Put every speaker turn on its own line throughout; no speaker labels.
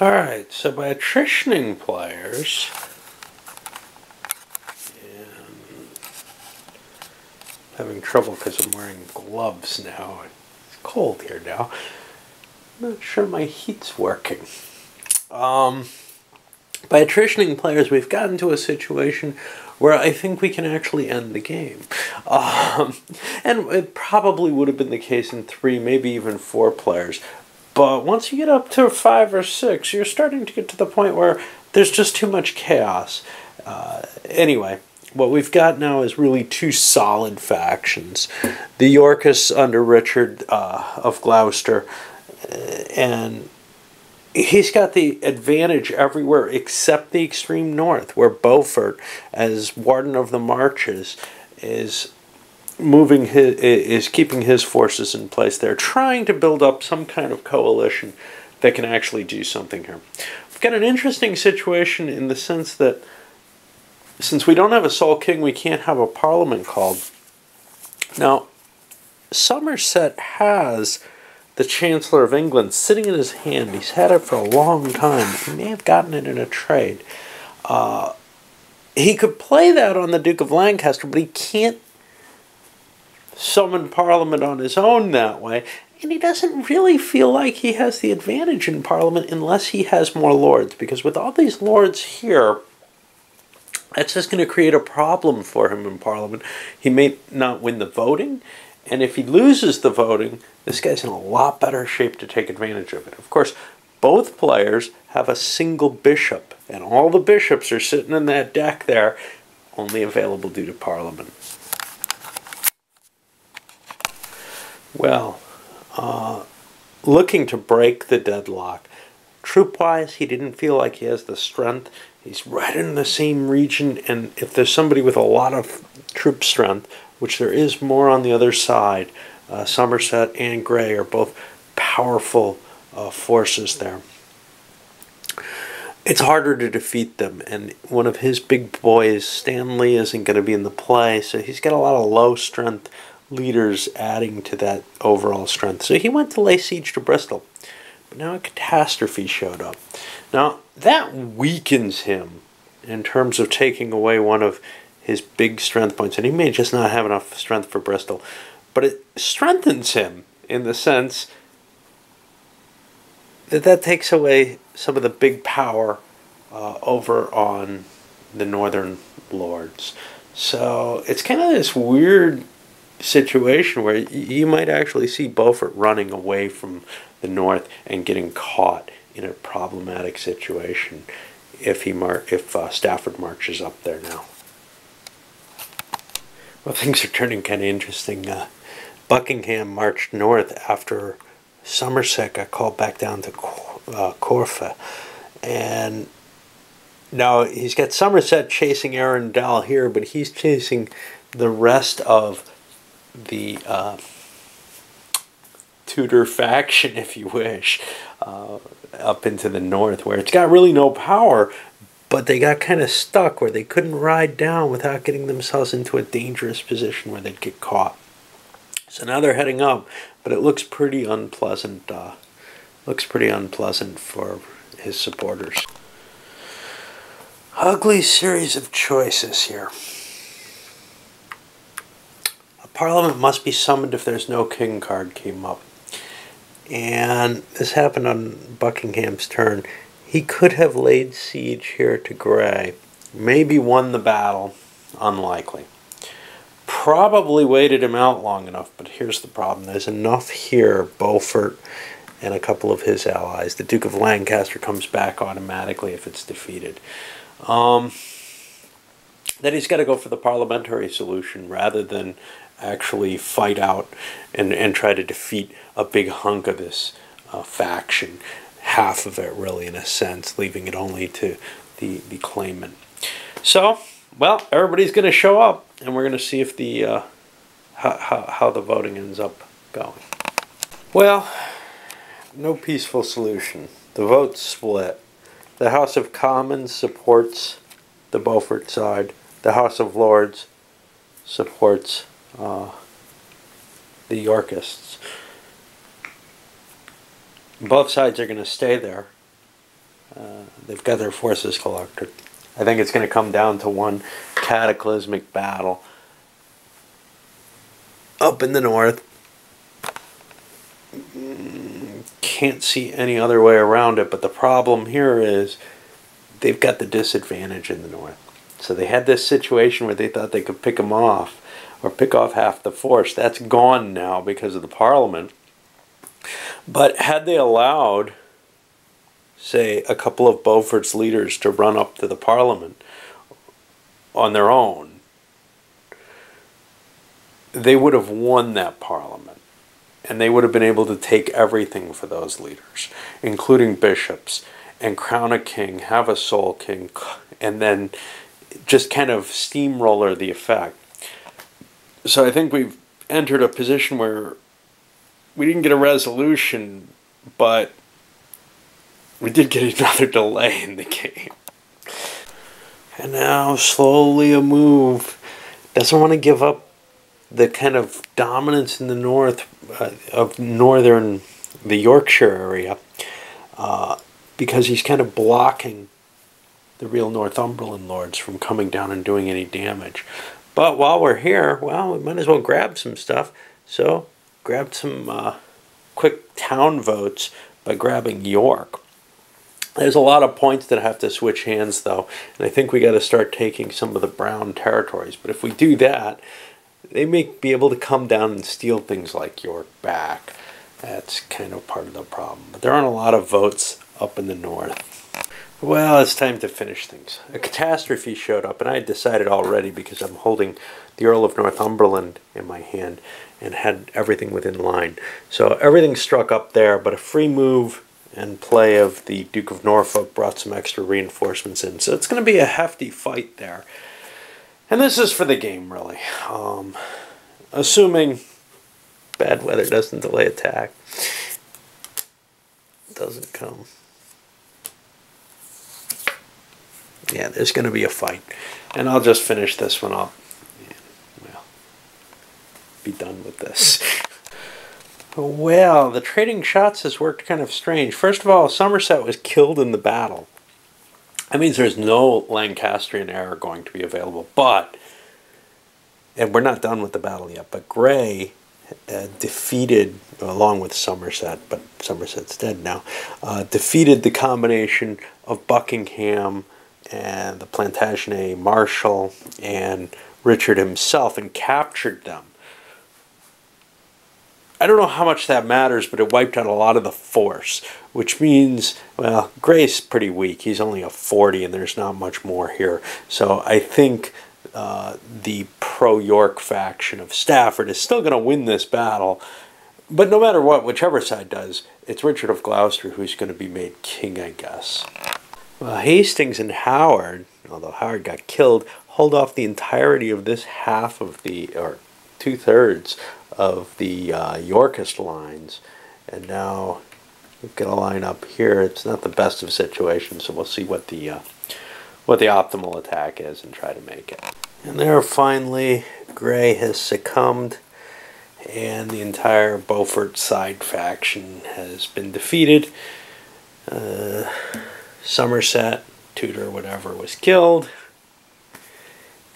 Alright, so by attritioning players, and having trouble because I'm wearing gloves now. It's cold here now. I'm not sure my heat's working. By attritioning players, we've gotten to a situation where I think we can actually end the game. And it probably would have been the case in 3, maybe even 4 players. But once you get up to 5 or 6, you're starting to get to the point where there's just too much chaos. Anyway, what we've got now is really 2 solid factions. The Yorkists under Richard of Gloucester, and he's got the advantage everywhere except the extreme north, where Beaufort, as Warden of the Marches, is keeping his forces in place there, trying to build up some kind of coalition that can actually do something here. We've got an interesting situation in the sense that since we don't have a sole king, we can't have a parliament called. Now, Somerset has the Chancellor of England sitting in his hand. He's had it for a long time. He may have gotten it in a trade. He could play that on the Duke of Lancaster, but he can't summon Parliament on his own that way. And he doesn't really feel like he has the advantage in Parliament unless he has more lords. Because with all these lords here, that's just going to create a problem for him in Parliament. He may not win the voting. And if he loses the voting, this guy's in a lot better shape to take advantage of it. Of course, both players have a single bishop. And all the bishops are sitting in that deck there, only available due to Parliament. Well, looking to break the deadlock. Troop-wise, he didn't feel like he has the strength. He's right in the same region, and if there's somebody with a lot of troop strength, which there is more on the other side, Somerset and Grey are both powerful forces there. It's harder to defeat them, and one of his big boys, Stanley, isn't going to be in the play, so he's got a lot of low-strength leaders adding to that overall strength. So he went to lay siege to Bristol. But now a catastrophe showed up. Now, that weakens him in terms of taking away one of his big strength points. And he may just not have enough strength for Bristol. But it strengthens him in the sense that that takes away some of the big power over on the northern lords. So it's kind of this weird situation where you might actually see Beaufort running away from the north and getting caught in a problematic situation if Stafford marches up there now. Well, things are turning kind of interesting. Buckingham marched north after Somerset got called back down to Corfu, and now he's got Somerset chasing Arundel here, but he's chasing the rest of the Tudor faction, if you wish, up into the north, where it's got really no power, but they got kind of stuck where they couldn't ride down without getting themselves into a dangerous position where they'd get caught. So now they're heading up, but it looks pretty unpleasant. Looks pretty unpleasant for his supporters. Ugly series of choices here. Parliament must be summoned if there's no king card came up. And this happened on Buckingham's turn. He could have laid siege here to Grey. Maybe won the battle. Unlikely. Probably waited him out long enough, but here's the problem. There's enough here, Beaufort and a couple of his allies. The Duke of Lancaster comes back automatically if it's defeated. Then he's got to go for the parliamentary solution rather than actually fight out and try to defeat a big hunk of this faction. Half of it, really, in a sense, leaving it only to the claimant. So, well, everybody's going to show up, and we're going to see if the how the voting ends up going. Well, no peaceful solution. The vote's split. The House of Commons supports the Beaufort side. The House of Lords supports the Yorkists. Both sides are going to stay there They've got their forces collected. I think it's going to come down to one cataclysmic battle up in the north. Can't see any other way around it, but the problem here is they've got the disadvantage in the north. So they had this situation where they thought they could pick them off, or pick off half the force. That's gone now because of the Parliament. But had they allowed, say, a couple of Beaufort's leaders to run up to the Parliament on their own, they would have won that Parliament. And they would have been able to take everything for those leaders, including bishops, and crown a king, have a sole king, and then just kind of steamroller the effect. So I think we've entered a position where we didn't get a resolution, but we did get another delay in the game. And now slowly a move. Doesn't want to give up the kind of dominance in the north of the Yorkshire area, because he's kind of blocking the real Northumberland lords from coming down and doing any damage. But while we're here, well, we might as well grab some stuff. So, grabbed some quick town votes by grabbing York. There's a lot of points that have to switch hands, though, and I think we got to start taking some of the brown territories. But if we do that, they may be able to come down and steal things like York back. That's kind of part of the problem. But there aren't a lot of votes up in the north. Well, it's time to finish things. A catastrophe showed up, and I had decided already because I'm holding the Earl of Northumberland in my hand and had everything within line. So everything struck up there, but a free move and play of the Duke of Norfolk brought some extra reinforcements in. So it's going to be a hefty fight there. And this is for the game, really. Assuming bad weather doesn't delay attack. Doesn't come. Yeah, there's going to be a fight. And I'll just finish this one up. And, well, be done with this. Well, the trading shots has worked kind of strange. First of all, Somerset was killed in the battle. That means there's no Lancastrian heir going to be available. But, and we're not done with the battle yet, but Grey defeated, along with Somerset, but Somerset's dead now, defeated the combination of Buckingham and the Plantagenet Marshal and Richard himself and captured them. I don't know how much that matters, but it wiped out a lot of the force, which means, well, Grey's pretty weak. He's only a 40, and there's not much more here. So I think the pro-York faction of Stafford is still going to win this battle. But no matter what, whichever side does, it's Richard of Gloucester who's going to be made king, I guess. Well, Hastings and Howard, although Howard got killed, hold off the entirety of this half of the, or two-thirds of the Yorkist lines. And now we've got a line up here. It's not the best of situations, so we'll see what the optimal attack is and try to make it. And there finally Grey has succumbed, and the entire Beaufort side faction has been defeated. Somerset, Tudor, whatever, was killed.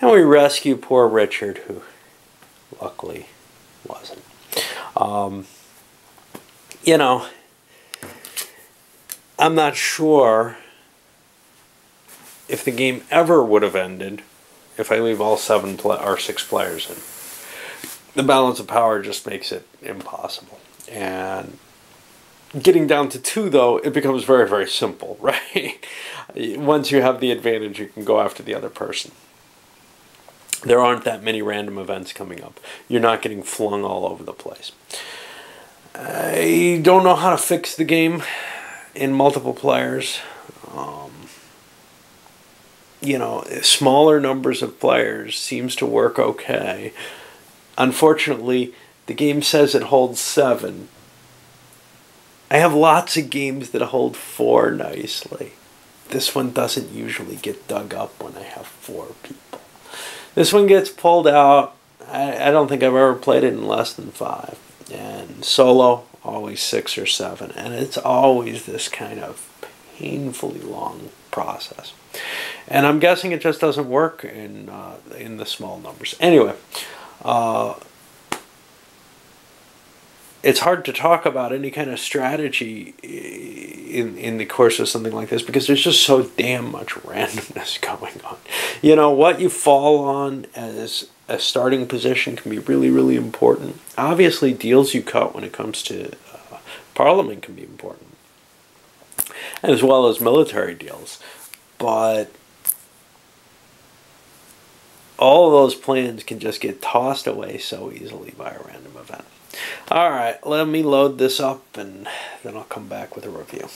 And we rescue poor Richard, who luckily wasn't. You know, I'm not sure if the game ever would have ended if I leave all 6 players in. The balance of power just makes it impossible. And getting down to 2, though, it becomes very, very simple, right? Once you have the advantage, you can go after the other person. There aren't that many random events coming up. You're not getting flung all over the place. I don't know how to fix the game in multiple players. You know, smaller numbers of players seems to work okay. Unfortunately, the game says it holds 7. I have lots of games that hold 4 nicely. This one doesn't usually get dug up when I have 4 people. This one gets pulled out. I don't think I've ever played it in less than 5. And solo, always 6 or 7. And it's always this kind of painfully long process. And I'm guessing it just doesn't work in the small numbers. Anyway, it's hard to talk about any kind of strategy in the course of something like this because there's just so damn much randomness going on. You know, what you fall on as a starting position can be really, really important. Obviously, deals you cut when it comes to Parliament can be important, as well as military deals. But all of those plans can just get tossed away so easily by a random event. All right, let me load this up and then I'll come back with a review.